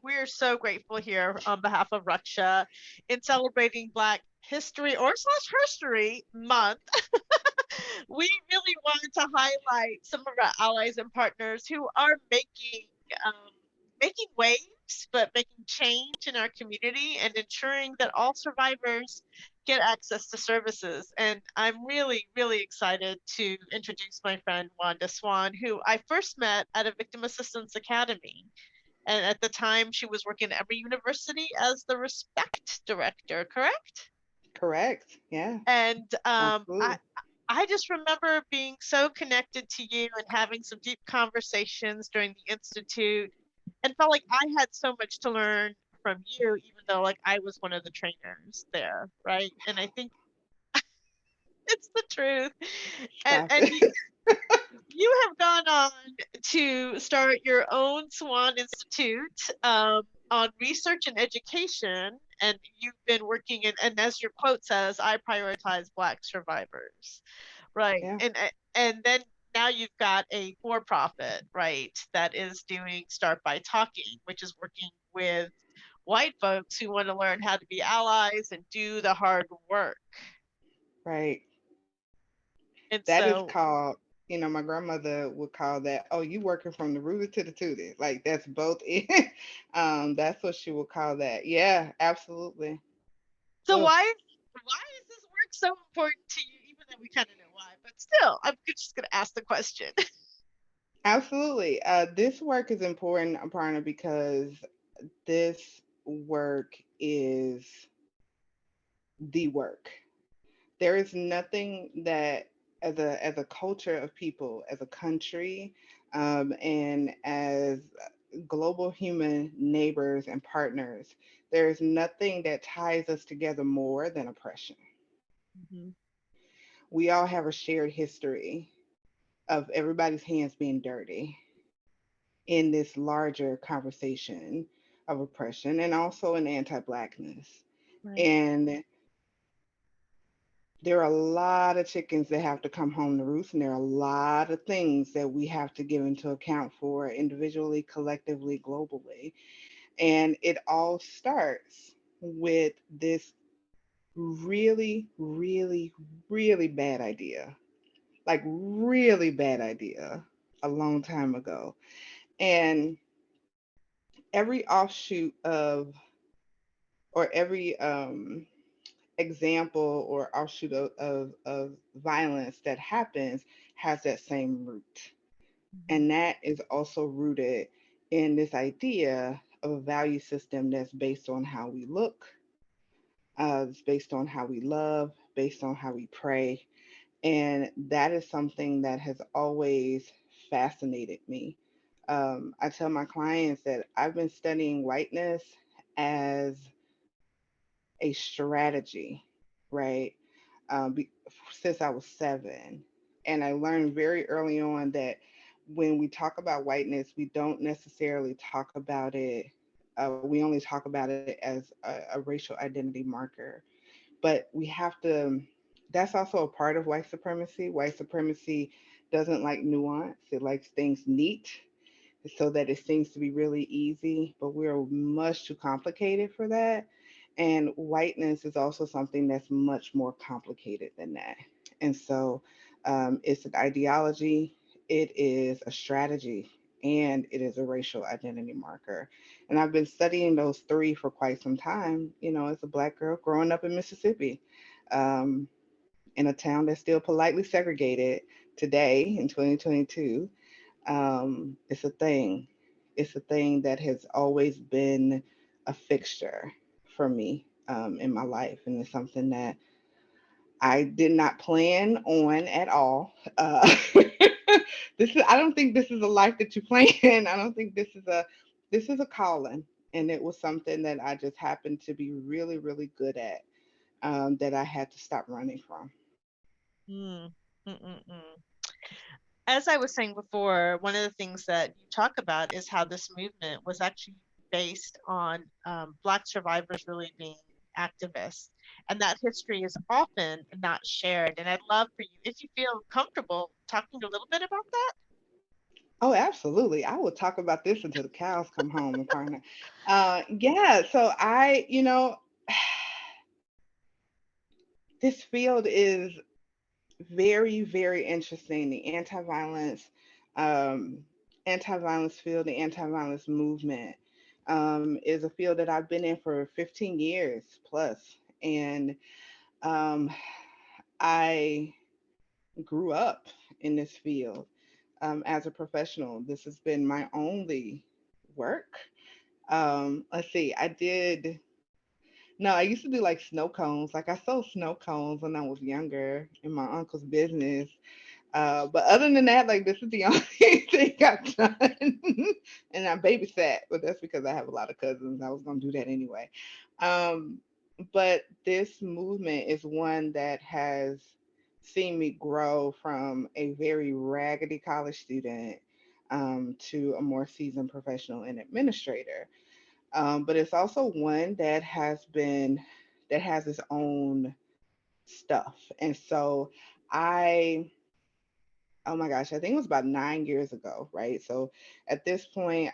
We're so grateful here on behalf of Raksha in celebrating Black History or slash Herstory Month. We really wanted to highlight some of our allies and partners who are um, making waves, but making change in our community and ensuring that all survivors get access to services. And I'm really, really excited to introduce my friend Wanda Swan, who I first met at a Victim Assistance Academy. And at the time, she was working at Emory University as the respect director, correct? Correct. Yeah, And absolutely. I just remember being so connected to you and having some deep conversations during the institute, and felt like I had so much to learn from you, even though like I was one of the trainers there, right? And I think it's the truth. And Stop and it. you have gone on to start your own Swan Institute on research and education, and you've been working in, and as your quote says, I prioritize Black survivors, right? Yeah, And then now you've got a for-profit, right, that is doing Start by Talking, which is working with white folks who want to learn how to be allies and do the hard work. right. And That is so called, my grandmother would call that, oh, you working from the rooter to the tootie. Like that's both it. That's what she would call that. Yeah, absolutely. So Ugh. why is this work so important to you? Even though we kind of know why, but still, I'm just gonna ask the question. Absolutely. This work is important, Aparna, because this work is the work. There is nothing that as a culture of people, as a country, and as global human neighbors and partners, there is nothing that ties us together more than oppression. Mhm. We all have a shared history of everybody's hands being dirty in this larger conversation of oppression and also in anti-blackness. Right. And there are a lot of chickens that have to come home to roost, and there are a lot of things that we have to give into account for individually, collectively, globally. And it all starts with this really, really, really bad idea, like really bad idea a long time ago. And every offshoot of, or every example or offshoot of violence that happens has that same root. Mhm. And that is also rooted in this idea of a value system that's based on how we look, it's based on how we love, based on how we pray. And that is something that has always fascinated me. I tell my clients that I've been studying whiteness as a strategy, right? Be, since I was 7. And I learned very early on that when we talk about whiteness, we don't necessarily talk about it, we only talk about it as a racial identity marker. But we have to, that's also a part of white supremacy. White supremacy doesn't like nuance, it likes things neat so that it seems to be really easy, but we're much too complicated for that. And whiteness is also something that's much more complicated than that. And so it's an ideology, it is a strategy, and it is a racial identity marker. And I've been studying those three for quite some time, as a Black girl growing up in Mississippi, um, in a town that's still politely segregated today in 2022. It's a thing. It's a thing that has always been a fixture for me in my life, and it's something that I did not plan on at all. This is. I don't think this is a life that you plan. I don't think this is a. This is a calling, and it was something that I just happened to be really, really good at. That I had to stop running from. Mm. Mm-mm-mm. As I was saying before, one of the things that you talk about is how this movement was actually based on Black survivors really being activists. And that history is often not shared. And I'd love for you, if you feel comfortable, talking a little bit about that. Oh, absolutely. I will talk about this until the cows come home, Aparna. Yeah, so this field is very, very interesting. The um, anti-violence field, the anti-violence movement, is a field that I've been in for 15 years plus, and um, I grew up in this field as a professional. This has been my only work. Let's see, I used to do like snow cones. Like I sold snow cones when I was younger in my uncle's business. But other than that, like this is the only thing I've done. And I babysat, but that's because I have a lot of cousins. I was gonna do that anyway. Um, but this movement is one that has seen me grow from a very raggedy college student to a more seasoned professional and administrator. But it's also one that has its own stuff. And so I oh my gosh, I think it was about 9 years ago, right? So at this point,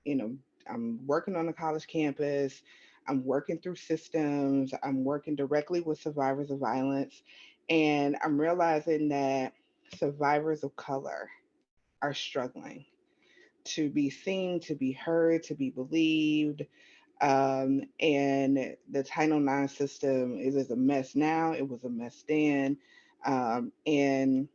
you know, I'm working on the college campus, I'm working through systems, I'm working directly with survivors of violence, and I'm realizing that survivors of color are struggling to be seen, to be heard, to be believed. And the Title IX system is a mess now. It was a mess then. And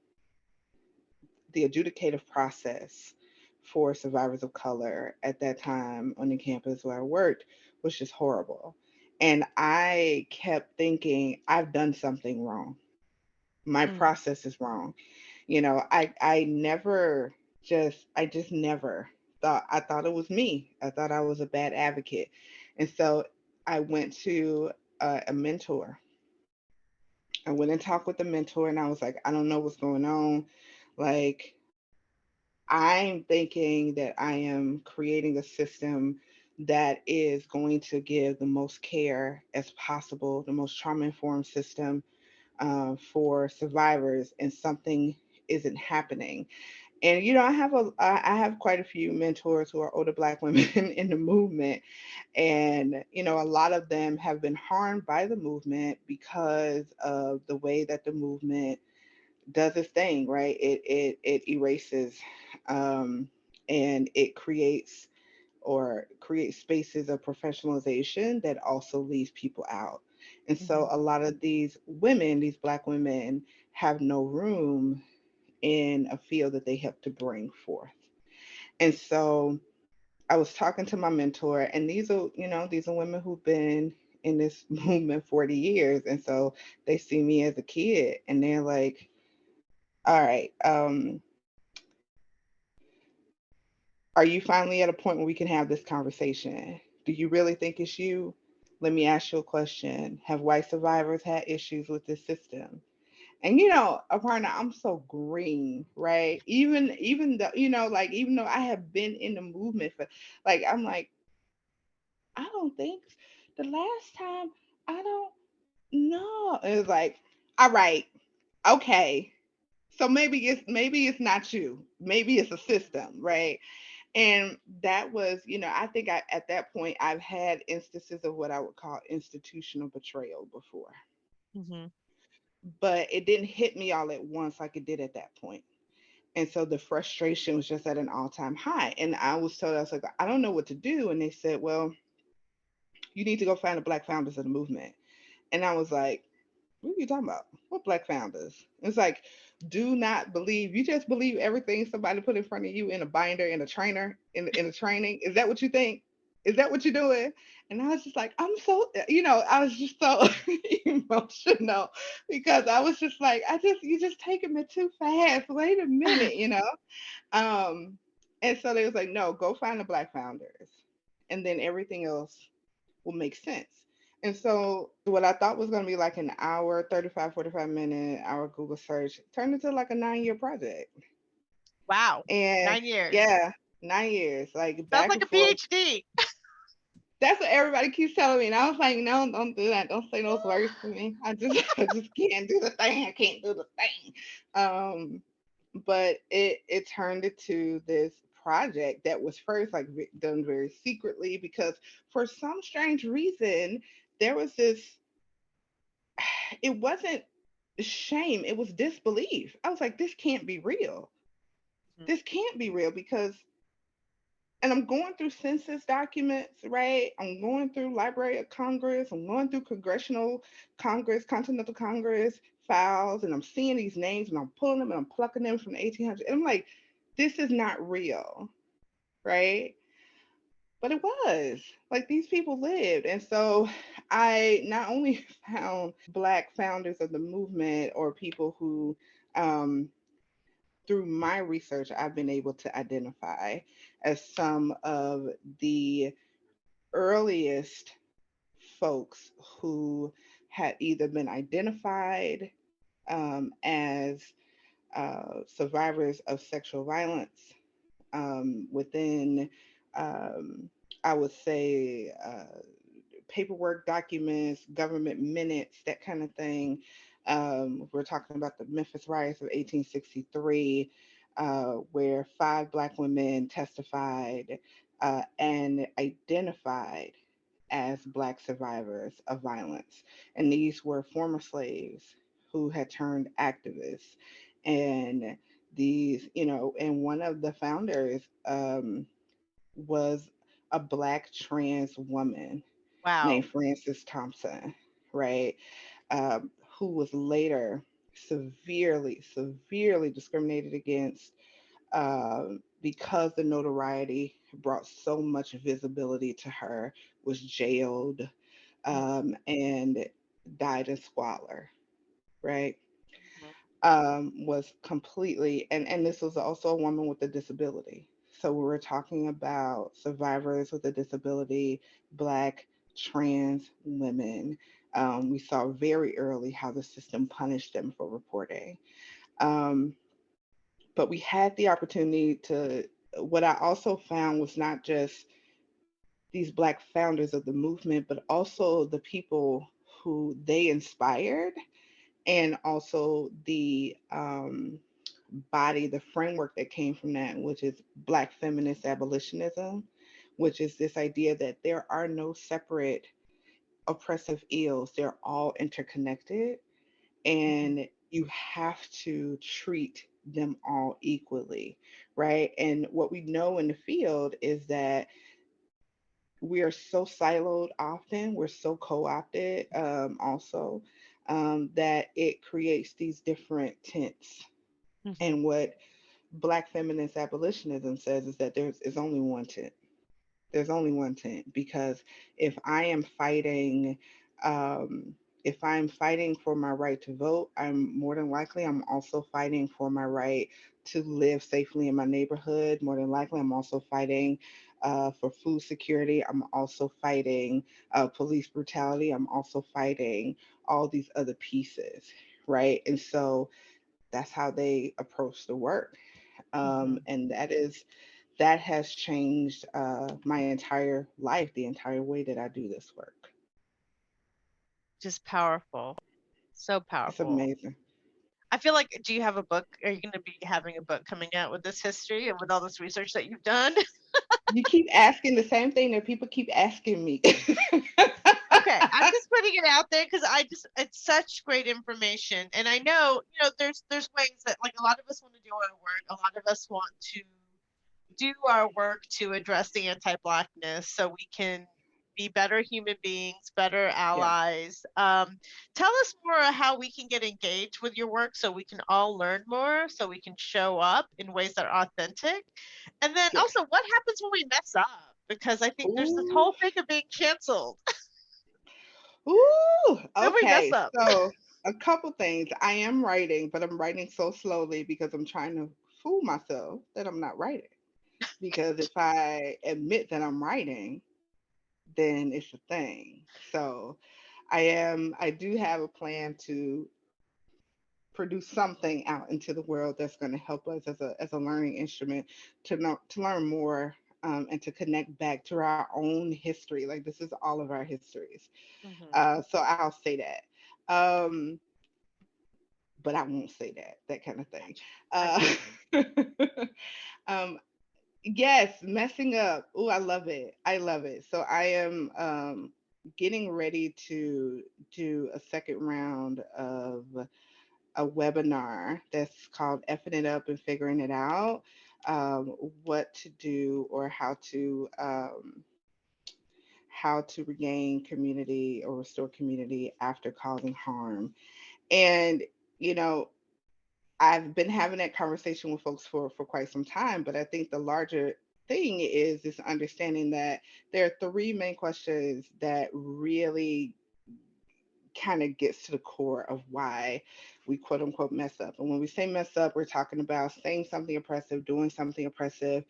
the adjudicative process for survivors of color at that time on the campus where I worked was just horrible. And I kept thinking, I've done something wrong. My Mm, process is wrong. I just never I thought it was me. I thought I was a bad advocate. And so I went to a mentor. I went and talked with the mentor and I was like, I don't know what's going on. Like, I'm thinking that I am creating a system that is going to give the most care as possible, the most trauma informed system for survivors, and something isn't happening. And I have quite a few mentors who are older Black women in the movement, and a lot of them have been harmed by the movement because of the way that the movement does its thing, right? It erases, um, and it creates spaces of professionalization that also leaves people out. And so mhm, a lot of these women, these Black women, have no room in a field that they help to bring forth. And so I was talking to my mentor, and these are women who've been in this movement 40 years. And so they see me as a kid and they're like, all right, are you finally at a point where we can have this conversation? Do you really think it's you? Let me ask you a question. Have white survivors had issues with this system? And Aparna, I'm so green, right? Even though, like even though I have been in the movement for like I'm like, I don't think the last time I don't know. It was like, all right, okay. So maybe it's not you. Maybe it's a system, right? And that was, I think at that point, I've had instances of what I would call institutional betrayal before, mhm, but it didn't hit me all at once like it did at that point. And so the frustration was just at an all-time high. And I was like, I don't know what to do. And they said, well, you need to go find the Black founders of the movement. And I was like, what are you talking about? What Black founders? It's like, do not believe. You just believe everything somebody put in front of you in a binder, in a trainer, in a training. Is that what you think? Is that what you're doing? And I was just like, I was just so emotional because I was just like, you just taking me too fast. Wait a minute. Um, and so they was like, no, go find the Black founders, and then everything else will make sense. And so what I thought was going to be like an hour, 35, 45-minute hour Google search turned into like a 9-year project. wow, And 9 years. yeah, 9 years, like Sounds back like and a forth. PhD. That's what everybody keeps telling me. And I was like, no, don't do that. Don't say those words to me. I just can't do the thing. I can't do the thing. Um, but it turned into this project that was first like done very secretly because for some strange reason there was this, it wasn't shame, it was disbelief. I was like, this can't be real. Mhm. This can't be real because, and I'm going through census documents, right? I'm going through Library of Congress, I'm going through Congressional Congress, Continental Congress files, and I'm seeing these names and I'm pulling them and I'm plucking them from the 1800s. And I'm like, this is not real, right? But it was like these people lived. And so I not only found Black founders of the movement or people who, um, through my research, I've been able to identify as some of the earliest folks who had either been identified as survivors of sexual violence within, um, I would say, paperwork documents, government minutes, that kind of thing. We're talking about the Memphis Riots of 1863, where five Black women testified and identified as Black survivors of violence. And these were former slaves who had turned activists. And these, and one of the founders was a Black trans woman named Wow. Frances Thompson, right? Who was later severely discriminated against because the notoriety brought so much visibility to her, was jailed and died in squalor, right? Mhm. Was completely, and this was also a woman with a disability. So we were talking about survivors with a disability, Black trans women. We saw very early how the system punished them for reporting. Um, but we had the opportunity to, what I also found was not just these Black founders of the movement, but also the people who they inspired, and also the body, the framework that came from that, which is Black feminist abolitionism, which is this idea that there are no separate oppressive ills, they're all interconnected, Mhm. and you have to treat them all equally, right? And what we know in the field is that we are so siloed often, we're so co opted also, that it creates these different tents. Mhm. And what Black feminist abolitionism says is that is only one tent. There's only one tent, because if I am fighting, um, if I'm fighting for my right to vote, I'm more than likely I'm also fighting for my right to live safely in my neighborhood. More than likely, I'm also fighting for food security. I'm also fighting police brutality. I'm also fighting all these other pieces, right? And so that's how they approach the work, Mhm. and that has changed my entire life, the entire way that I do this work. Just powerful. So It's powerful. amazing. I feel like, do you have a book? Are you going to be having a book coming out with this history and with all this research that you've done? You keep asking the same thing that people keep asking me. Okay, I'm just putting it out there because I just, it's such great information, and I know, there's ways that, like, a lot of us want to do our work, a lot of us want to do our work to address the anti-blackness so we can be better human beings, better Yeah, allies. Tell us more how we can get engaged with your work so we can all learn more, so we can show up in ways that are authentic. And then yeah. also, what happens when we mess up? Because I think there's this Ooh, whole thing of being canceled ooh. when we mess Okay, up. so a couple things. I am writing, but I'm writing so slowly because I'm trying to fool myself that I'm not writing. Because if I admit that I'm writing, then it's a thing. So I do have a plan to produce something out into the world that's going to help us as a learning instrument to know, to learn more, and to connect back to our own history. Like this is all of our histories. Mhm. So I'll say that. Um, but I won't say that, that kind of thing. Gotcha. I Uh, got you. um, yes, messing up. Oh, I love it. I love it. So I am getting ready to do a second round of a webinar that's called Effing It Up and Figuring It Out. What to do or how to regain community or restore community after causing harm. And you know, I've been having that conversation with folks for quite some time, but I think the larger thing is this understanding that there are three main questions that really kind of gets to the core of why we quote unquote mess up. And when we say mess up, we're talking about saying something oppressive, doing something oppressive,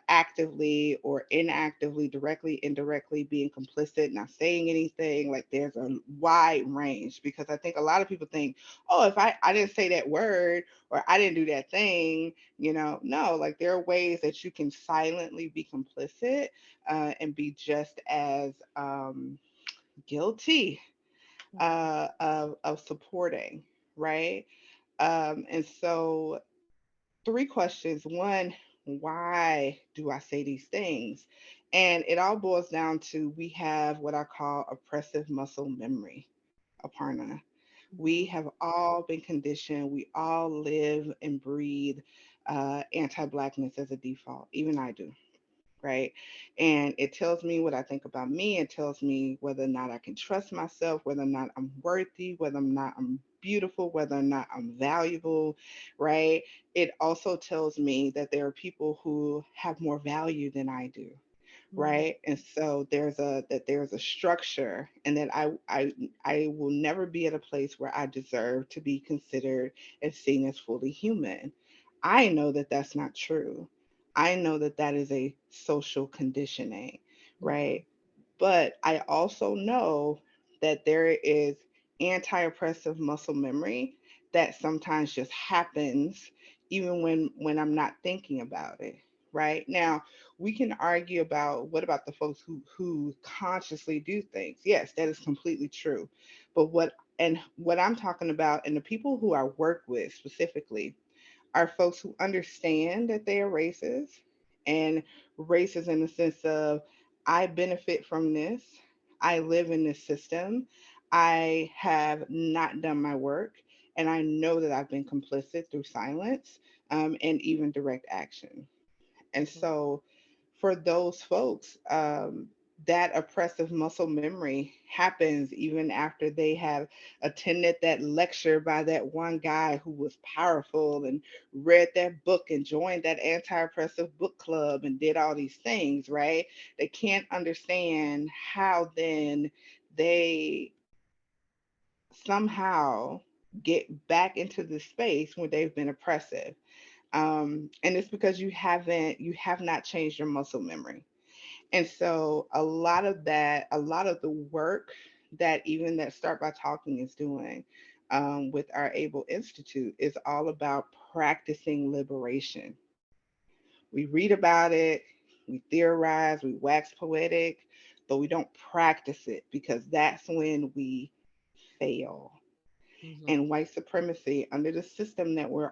actively or inactively, directly, indirectly, being complicit, not saying anything. Like there's a wide range because I think a lot of people think, oh, if I didn't say that word or I didn't do that thing, no, like there are ways that you can silently be complicit and be just as guilty Mhm. of supporting, right? And so, three questions. One, why do I say these things? And it all boils down to we have what I call oppressive muscle memory, Aparna. We Mhm. have all been conditioned, we all live and breathe anti Blackness as a default. Even I do, right? And it tells me what I think about me. It tells me whether or not I can trust myself, whether or not I'm worthy, whether or not I'm beautiful, whether or not I'm valuable, right? It also tells me that there are people who have more value than I do, Mhm. right? And so there's a structure, and that I will never be at a place where I deserve to be considered and seen as fully human. I know that that's not true. I know that that is a social conditioning, Mhm. right? But I also know that there is anti-oppressive muscle memory that sometimes just happens even when I'm not thinking about it, right? Now, we can argue about what about the folks who consciously do things. Yes, that is completely true. But what I'm talking about and the people who I work with specifically are folks who understand that they are racist and racist in the sense of I benefit from this. I live in this system. I have not done my work, and I know that I've been complicit through silence and even direct action. And Mhm. so, for those folks, that oppressive muscle memory happens even after they have attended that lecture by that one guy who was powerful and read that book and joined that anti oppressive book club and did all these things, right? They can't understand how then they somehow get back into the space where they've been oppressive, and it's because you have not changed your muscle memory. And so a lot of the work that even that Start by Talking is doing with our Able Institute is all about practicing liberation. We read about it, we theorize, we wax poetic, but we don't practice it because that's when we fail. Mhm. And white supremacy under the system that we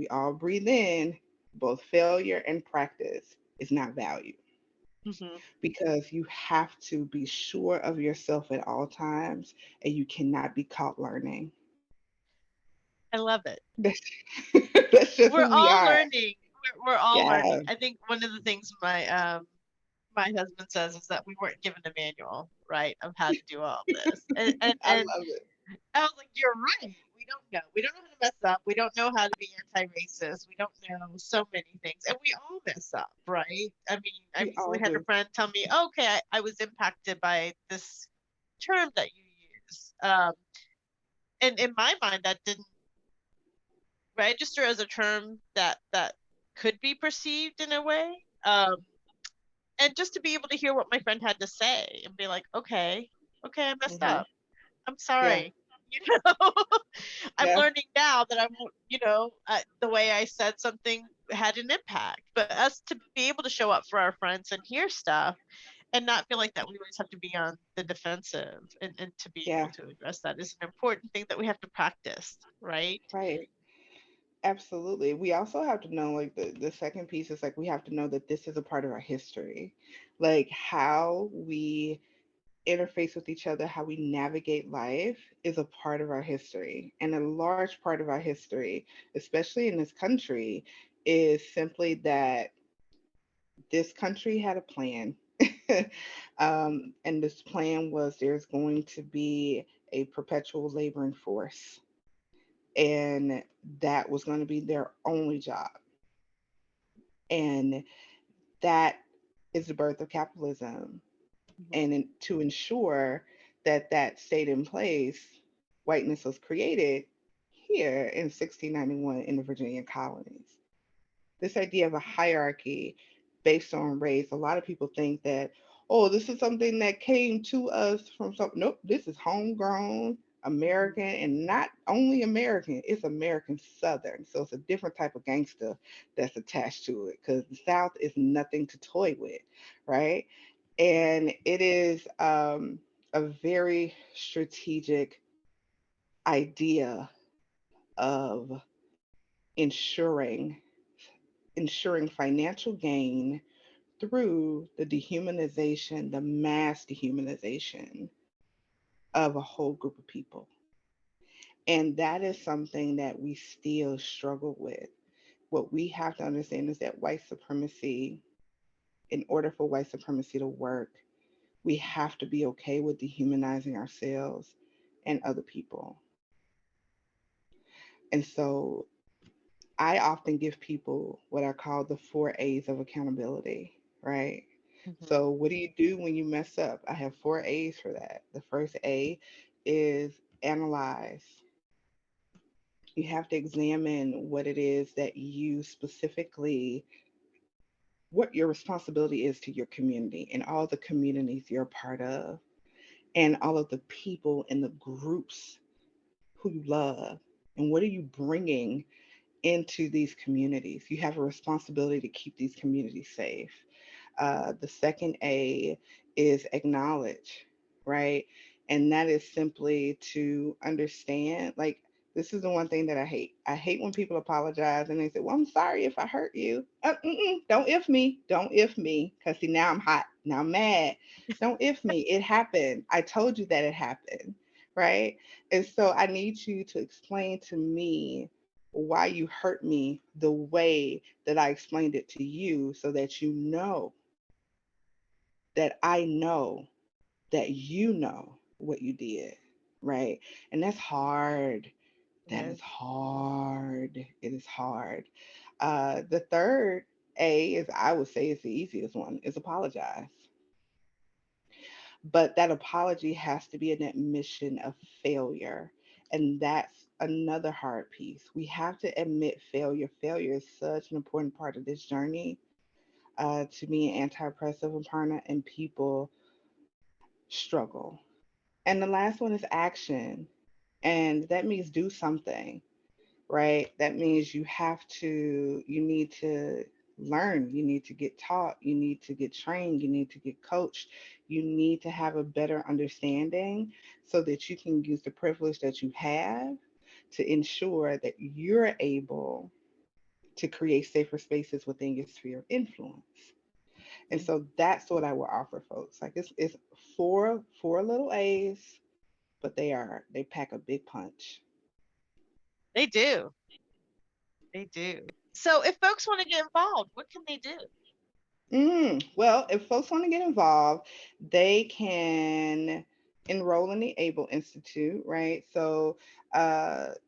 all breathe in, both failure and practice is not valued Mhm. because you have to be sure of yourself at all times and you cannot be caught learning. I love it. That's, that's just We're who we all are. learning. We're all learning. Yeah, I think one of the things my husband says is that we weren't given a manual, right, of how to do all this. I love it. I was like, you're right. We don't know. We don't know how to mess up. We don't know how to be anti-racist. We don't know so many things, and we all mess up, right? I mean, I We recently all had a do. friend tell me, okay, I was impacted by this term that you use, and in my mind, that didn't register as a term that could be perceived in a way. And just to be able to hear what my friend had to say and be like, okay, okay, I messed Hmm. up. I'm Yeah, sorry. You know, I'm yeah, learning now that I won't, the way I said something had an impact. But us to be able to show up for our friends and hear stuff, and not feel like that we always have to be on the defensive, and to be able Yeah, to address that is an important thing that we have to practice, right? right. Absolutely. We also have to know, like, the second piece is like we have to know that this is a part of our history. Like how we interface with each other, how we navigate life is a part of our history. And a large part of our history, especially in this country, is simply that this country had a plan. And this plan was there's going to be a perpetual laboring force, and that was going to be their only job. And that is the birth of capitalism. Mhm. And to ensure that that stayed in place, whiteness was created here in 1691 in the Virginia colonies. This idea of a hierarchy based on race, a lot of people think that, oh, this is something that came to us from something. Nope, this is homegrown Mhm. American, and not only American, it's American Southern. So it's a different type of gangster that's attached to it because the South is nothing to toy with, right? And it is a very strategic idea of ensuring ensuring financial gain through the dehumanization, the mass dehumanization of a whole group of people. And that is something that we still struggle with. What we have to understand is that white supremacy, in order for white supremacy to work, we have to be okay with dehumanizing ourselves and other people. And so I often give people what I call the 4 A's of accountability, right? Mhm. So, what do you do when you mess up? I have 4 A's for that. The first A is analyze. You have to examine what it is that you specifically, what your responsibility is to your community and all the communities you're a part of, and all of the people and the groups who you love. And what are you bringing into these communities? You have a responsibility to keep these communities safe. The second A is acknowledge, right? And that is simply to understand, like, this is the one thing that I hate. I hate when people apologize and they say, well, I'm sorry if I hurt you. Don't if me. Don't if me. Because see, now I'm hot. Now I'm mad. Don't if me. It happened. I told you that it happened, right? And so I need you to explain to me why you hurt me the way that I explained it to you so that you know that I know that you know what you did, right? And that's hard. That Yeah. is hard. It is hard. The third A is, I would say, is the easiest one, is apologize. But that apology has to be an admission of failure. And that's another hard piece. We have to admit failure. Failure is such an important part of this journey. To me, anti-oppressive Aparna, and people struggle. And the last one is action. And that means do something, right? That means you need to learn, you need to get taught, you need to get trained, you need to get coached, you need to have a better understanding so that you can use the privilege that you have to ensure that you're able to create safer spaces within your sphere of influence. And Yeah. so that's what I would offer folks. Like it's four little A's, but they pack a big punch. They do. They do. So if folks want to get involved, what can they do? Well, if folks want to get involved, they can enroll in the Able Institute, right? So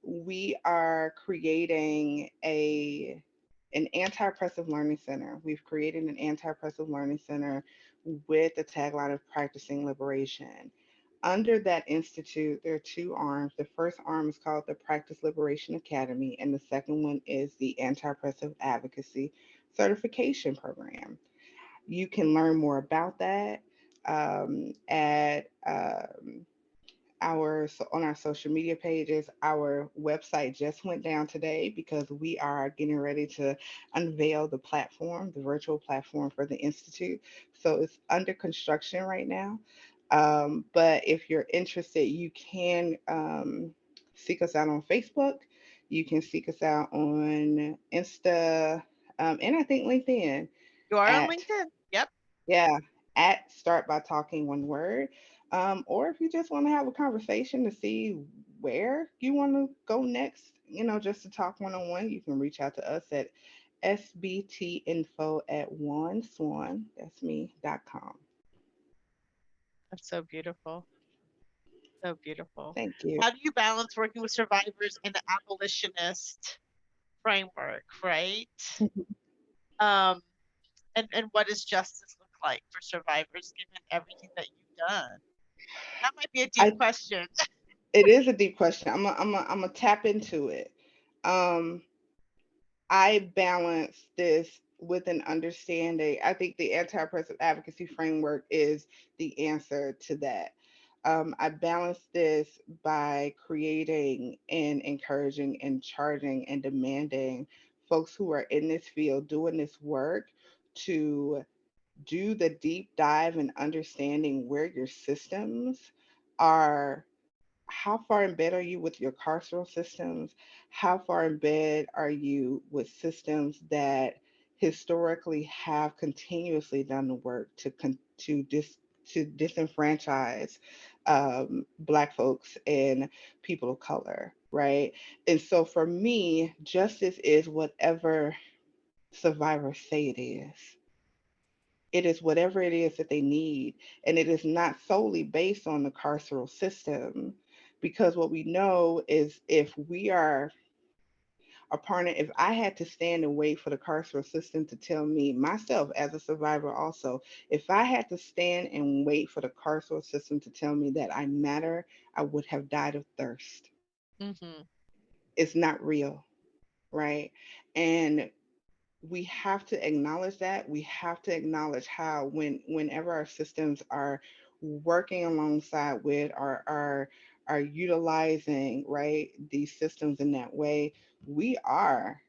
we are creating an anti-oppressive learning center. We've created an anti-oppressive learning center with the tagline of practicing liberation. Under that institute, there are two arms. The first arm is called the Practice Liberation Academy, and the second one is the Anti-Oppressive Advocacy Certification Program. You can learn more about that at on our social media pages. Our website just went down today because we are getting ready to unveil the platform, the virtual platform for the institute. So it's under construction right now. But if you're interested, you can seek us out on Facebook. You can seek us out on Insta, and I think LinkedIn You are on at, LinkedIn? Yep. yeah, at Start by Talking One Word. Or if you just want to have a conversation to see where you want to go next, just to talk one on one, you can reach out to us at sbtinfo at Swan, that's me.com. That's so beautiful. So beautiful. Thank you. How do you balance working with survivors in the abolitionist framework, right? Um, and what does justice look like for survivors given everything that you've done? That might be a deep I question. It is a deep question. I'm a tap into it. Um, I balance this with an understanding. I think the anti-oppressive advocacy framework is the answer to that. I balance this by creating and encouraging and charging and demanding folks who are in this field doing this work to do the deep dive and understanding where your systems are. How far in bed are you with your carceral systems? How far in bed are you with systems that historically have continuously done the work to disenfranchise Black folks and people of color, right? And so for me, justice is whatever survivors say it is. It is whatever it is that they need. And it is not solely based on the carceral system. Because what we know is if we are a partner, if I had to stand and wait for the carceral system to tell me, myself as a survivor also, if I had to stand and wait for the carceral system to tell me that I matter, I would have died of thirst. Hmm. It's not real, right? And we have to acknowledge that. We have to acknowledge how whenever our systems are working alongside with are utilizing, right, these systems in that way, we are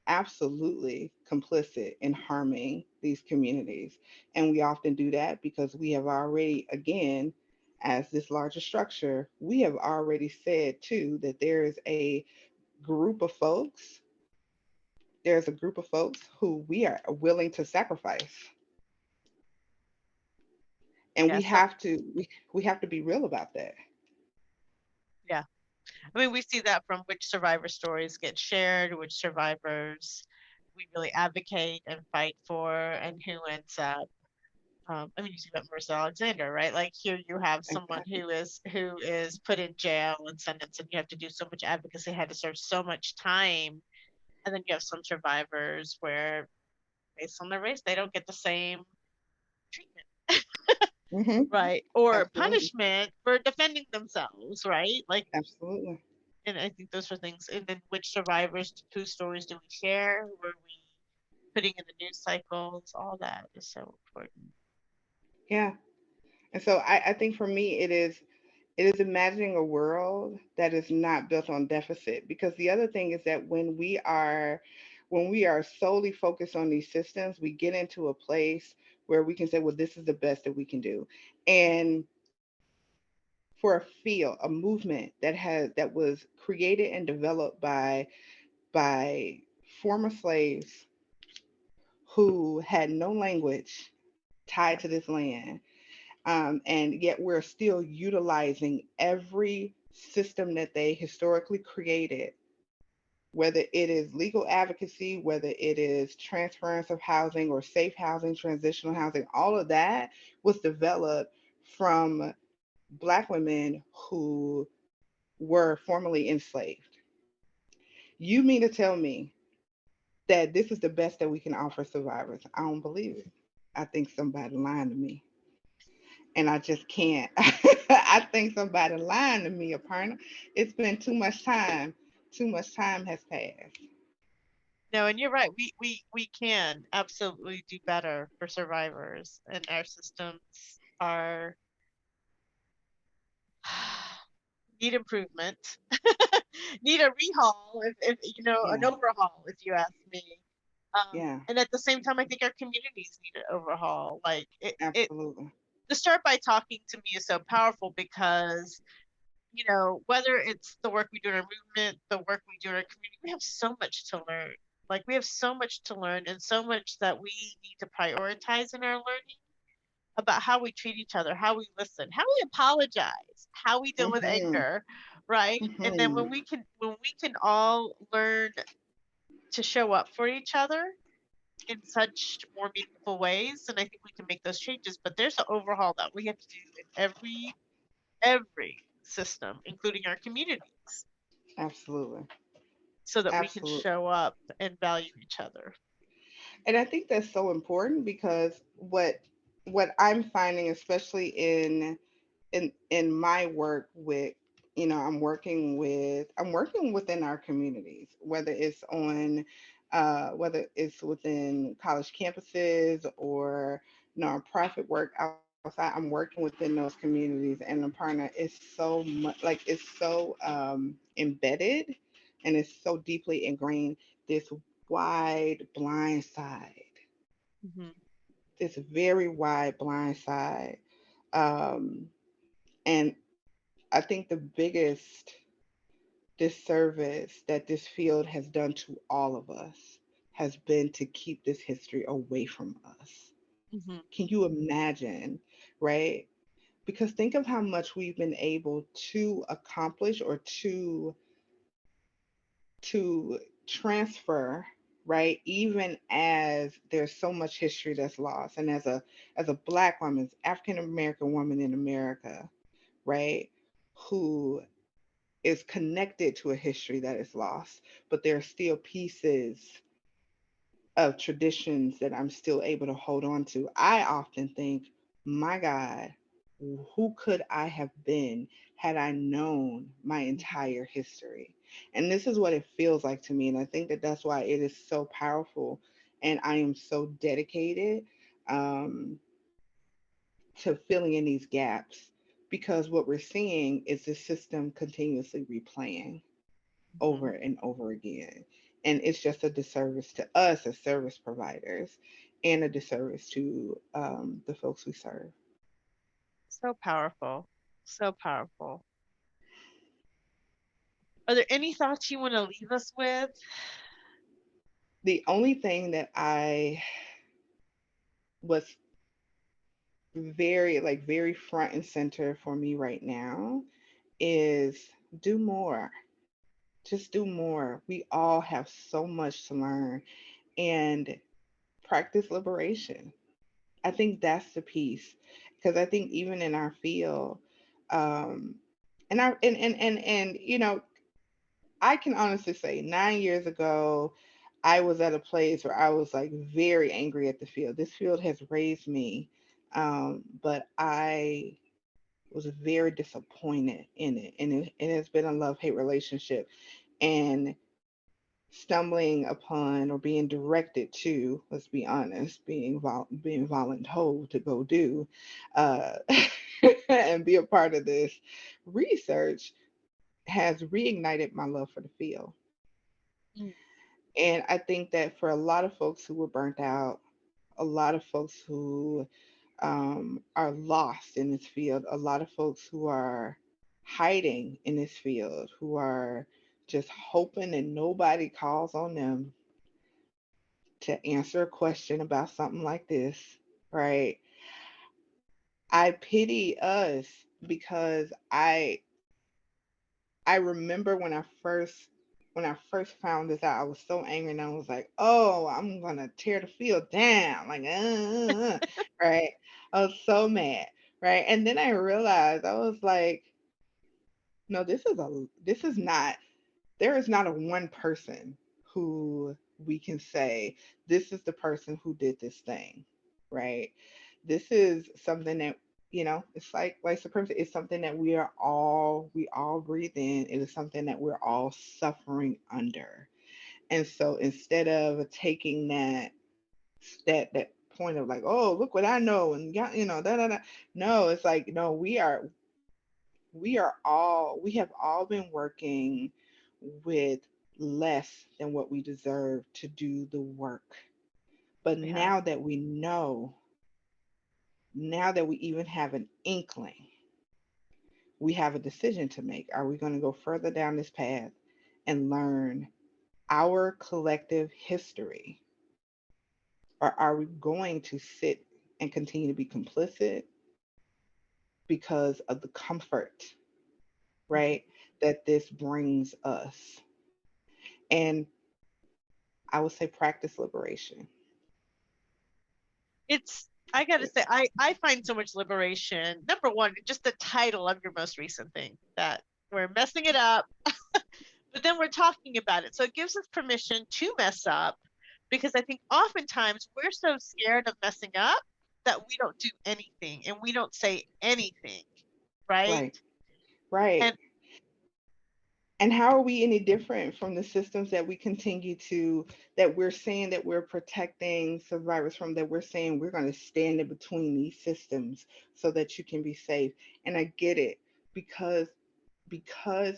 absolutely complicit in harming these communities. And we often do that because we have already, again, as this larger structure, we have already said too that group of folks there's a group of folks who we are willing to sacrifice, and Yeah. So we have to be real about that. yeah. I mean, we see that from which survivor stories get shared, which survivors we really advocate and fight for, and who ends up. I mean, you see that Marissa Alexander, right? Like here, you have someone Exactly. who is put in jail and sentenced, and you have to do so much advocacy, had to serve so much time, and then you have some survivors where, based on their race, they don't get the same treatment, Hmm. right? Or Absolutely. punishment for defending themselves, right? Like, Absolutely. and I think those are things. And then which survivors, whose stories do we share? Were we putting in the news cycles? All that is so important. Yeah. And so I think for me it is imagining a world that is not built on deficit, because the other thing is that when we are solely focused on these systems, we get into a place where we can say, well, this is the best that we can do. And for a movement that was created and developed by former slaves who had no language tied Yep. to this land, and yet we're still utilizing every system that they historically created, whether it is legal advocacy, whether it is transference of housing or safe housing, transitional housing. All of that was developed from Black women who were formerly enslaved. You mean to tell me that this is the best that we can offer survivors? I don't believe it. I think somebody lying to me. And I just can't. I think somebody lying to me, Aparna. It's been too much time. Too much time has passed. No, and you're right. We can absolutely do better for survivors, and our systems are need improvement, need a rehaul, if you know, an Yeah. overhaul, if you ask me. Yeah. And at the same time, I think our communities need an overhaul. Like it Absolutely. to start by talking to me is so powerful because, you know, whether it's the work we do in our movement, the work we do in our community, we have so much to learn. Like we have so much to learn and so much that we need to prioritize in our learning about how we treat each other, how we listen, how we apologize, how we deal with Mhm. anger, right? And then Mhm. when we can all learn to show up for each other in such more meaningful ways, and I think we can make those changes. But there's an overhaul that we have to do in every system, including our communities, Absolutely. so that we can Absolutely. show up and value each other. And I think that's so important because what I'm finding, especially in my work with, I'm working within our communities, whether it's within college campuses or nonprofit work outside. I'm working within those communities, and the partner is so much, like, it's so embedded, and it's so deeply ingrained, this wide blind side, Hmm. this very wide blind side. um, and I think the biggest disservice that this field has done to all of us has been to keep this history away from us. Hmm. Can you imagine, right? Because think of how much we've been able to accomplish, or to transfer, right? Even as there's so much history that's lost. And as a black woman, African American woman in America, right? Who is connected to a history that is lost, but there are still pieces of traditions that I'm still able to hold on to. I often think, my God, who could I have been had I known my entire history? And this is what it feels like to me. And I think that that's why it is so powerful. And I am so dedicated um, to filling in these gaps, because what we're seeing is the system continuously replaying over Hmm. and over again. And it's just a disservice to us as service providers, and a disservice to the folks we serve. So powerful. So powerful. Are there any thoughts you want to leave us with? The only thing that I was very front and center for me right now is do more. Just do more. We all have so much to learn, and practice liberation. I think that's the piece, because I think even in our field, um, and I and I can honestly say 9 years ago, I was at a place where I was like very angry at the field. This field has raised me, but I was very disappointed in it, and it has been a love hate relationship. And stumbling upon, or being directed to, let's be honest, being voluntold to go do uh, and be a part of this research, has reignited my love for the field. Mm. And I think that for a lot of folks who were burnt out, a lot of folks who are lost in this field, a lot of folks who are hiding in this field, who are just hoping that nobody calls on them to answer a question about something like this, right? I pity us, because I remember when I first found this out, I was so angry, and I was like, "Oh, I'm gonna tear the field down!" Like, right? I was so mad, right? And then I realized, I was like, "No, this is not. There is not a one person who we can say this is the person who did this thing, right? This is something that, it's like white supremacy. It's something that we all breathe in. It is something that we're all suffering under. And so instead of taking that point of like, oh, look what I know, and yeah, da da da. No, it's like, no, we have all been working with less than what we deserve to do the work. But We have. now that we even have an inkling, we have a decision to make. Are we going to go further down this path and learn our collective history? Or are we going to sit and continue to be complicit because of the comfort, Mhm. right, that this brings us? And I would say practice liberation. It's, I gotta say, I find so much liberation. Number one, just the title of your most recent thing, that we're messing it up, but then we're talking about it. So it gives us permission to mess up, because I think oftentimes we're so scared of messing up that we don't do anything and we don't say anything, right? Right, right. And And how are we any different from the systems that we continue to, that we're saying that we're protecting survivors from, that we're saying we're going to stand in between these systems so that you can be safe? And I get it, because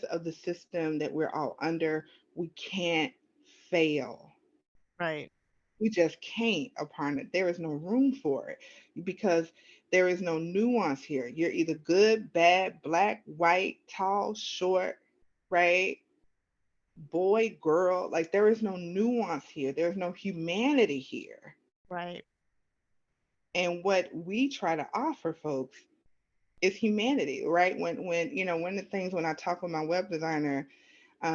of the system that we're all under, we can't fail. right, We just can't, upon it. There is no room for it, because there is no nuance here. You're either good, bad, black, white, tall, short, right? Boy, girl. Like, there is no nuance here. There's no humanity here. right. And what we try to offer folks is humanity, right? One of the things when I talk with my web designer,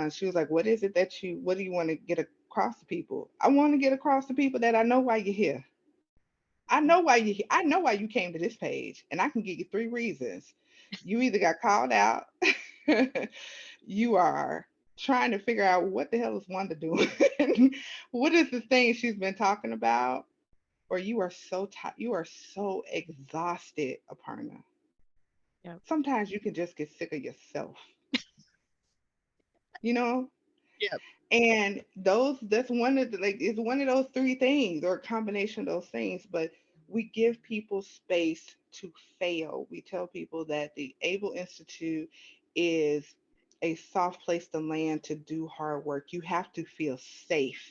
she was like, what do you want to get across to people? I want to get across to people that I know why you're here. I know why you came to this page, and I can give you three reasons. You either got called out, you are trying to figure out what the hell is Wanda doing, what is the thing she's been talking about, or you are so tired, you are so exhausted, Aparna. Yeah. Sometimes you can just get sick of yourself, you know? Yeah. And that's one of the, like, it's one of those three things or a combination of those things. But we give people space to fail. We tell people that the Able Institute is a soft place to land to do hard work. You have to feel safe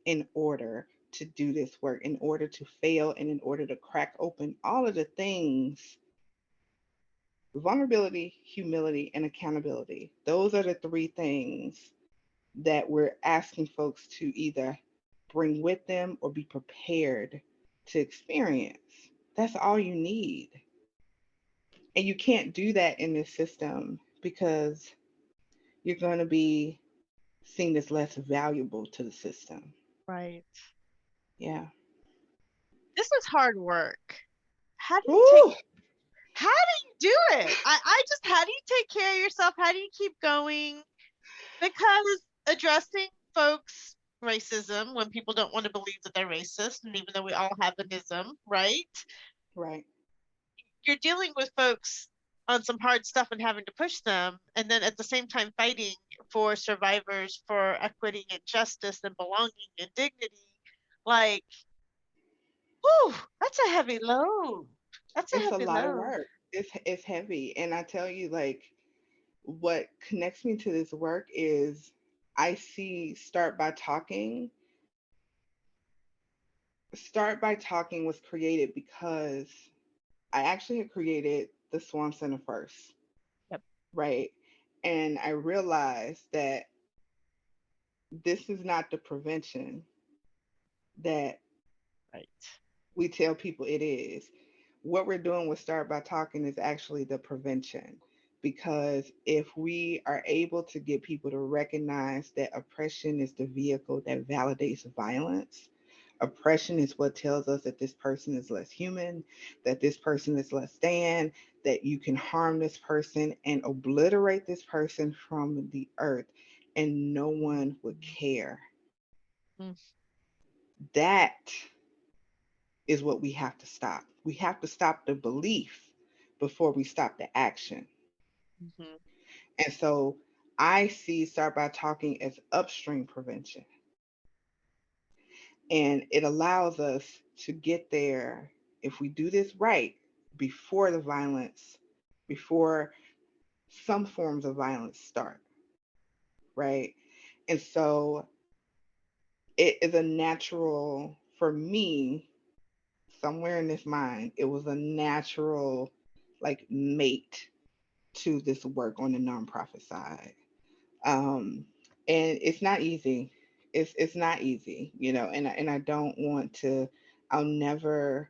in order to do this work, in order to fail, and in order to crack open all of the things: vulnerability, humility, and accountability. Those are the three things that we're asking folks to either bring with them or be prepared to experience. That's all you need. And you can't do that in this system, because you're going to be seen as less valuable to the system. Right. Yeah. This is hard work. How do you take Ooh, how do you do it? I just, how do you take care of yourself? How do you keep going? Because addressing folks' racism when people don't want to believe that they're racist, and even though we all have an ism, right? right. You're dealing with folks on some hard stuff and having to push them, and then at the same time fighting for survivors, for equity and justice and belonging and dignity. Like, whew, that's a heavy load. That's a It's a heavy lot of load. work. It's heavy. And I tell you, like, what connects me to this work is I see Start by Talking was created because I actually had created the Swan Center first, Yep. right? And I realized that this is not the prevention that Right. we tell people it is. What we're doing with Start by Talking is actually the prevention. Because if we are able to get people to recognize that oppression is the vehicle that validates violence, oppression is what tells us that this person is less human, that this person is less than, that you can harm this person and obliterate this person from the earth, and no one would care. Mm-hmm. That is what we have to stop. We have to stop the belief before we stop the action. Mm-hmm. And so I see Start by Talking as upstream prevention. And it allows us to get there if we do this right before the violence, before some forms of violence start, right? And so it is a natural for me, somewhere in this mind, it was a natural like mate to this work on the nonprofit side. Um, and it's not easy. It's not easy, and I don't want to. I'll never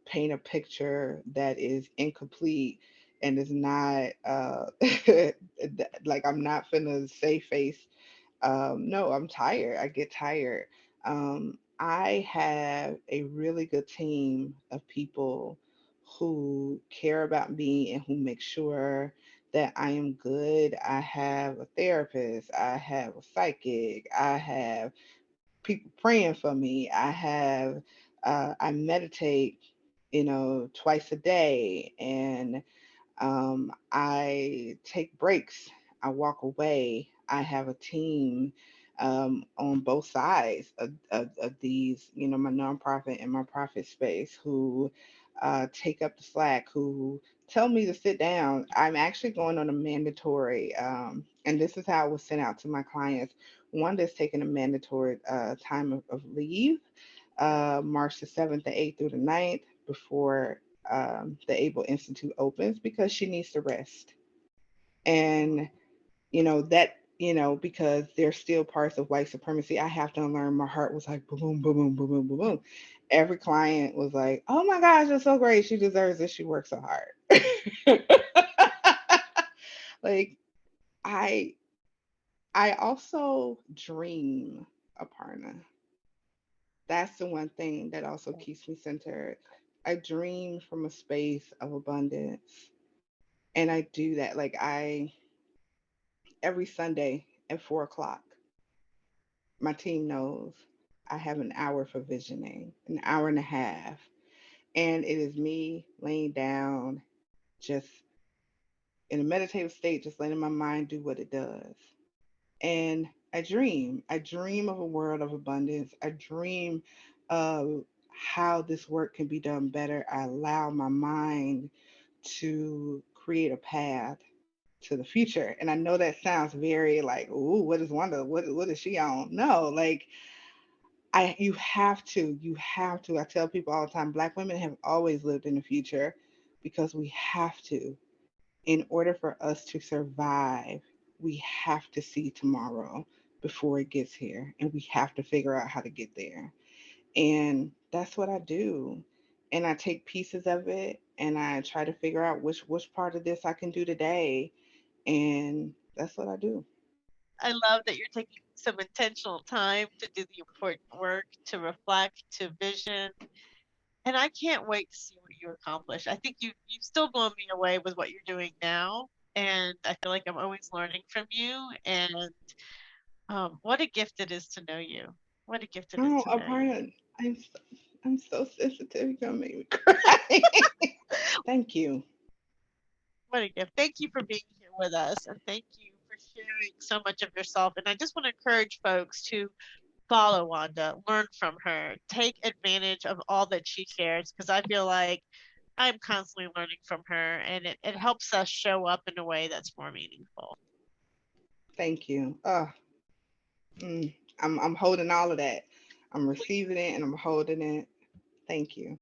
paint a picture that is incomplete and is not like I'm not finna say face. No, I'm tired. I get tired. I have a really good team of people who care about me and who make sure that I am good. I have a therapist, I have a psychic, I have people praying for me. I meditate, twice a day, and I take breaks. I walk away. I have a team on both sides of these, my nonprofit and my profit space who take up the slack, who tell me to sit down. I'm actually going on a mandatory, and this is how it was sent out to my clients. One that's taking a mandatory time of leave, March the 7th, the 8th through the 9th, before the Able Institute opens because she needs to rest. And, because there's still parts of white supremacy I have to unlearn. My heart was like, boom, boom, boom, boom, boom, boom, boom, boom. Every client was like, oh my gosh, you're so great. She deserves it. She works so hard. Like, I, I also dream, Aparna. That's the one thing that also keeps me centered. I dream from a space of abundance. And I do that. Like, every Sunday at 4 o'clock, my team knows I have an hour for visioning, an hour and a half. And it is me laying down, just in a meditative state, just letting my mind do what it does. And I dream. I dream of a world of abundance. I dream of how this work can be done better. I allow my mind to create a path to the future. And I know that sounds very like, ooh, what is Wanda? What is she on? No, like you have to. I tell people all the time, black women have always lived in the future because we have to. In order for us to survive, we have to see tomorrow before it gets here. And we have to figure out how to get there. And that's what I do. And I take pieces of it and I try to figure out which part of this I can do today. And that's what I do. I love that you're taking some intentional time to do the important work, to reflect, to vision. And I can't wait to see what you accomplish. I think you've still blown me away with what you're doing now. And I feel like I'm always learning from you. And what a gift it is to know you. What a gift it is Oh, to know you. Aparna, I'm so sensitive. You're gonna make me cry. Thank you. What a gift. Thank you for being here with us. And thank you for sharing so much of yourself. And I just want to encourage folks to follow Wanda, learn from her, take advantage of all that she shares, because I feel like I'm constantly learning from her and it helps us show up in a way that's more meaningful. Thank you. I'm holding all of that. I'm receiving it and I'm holding it. Thank you.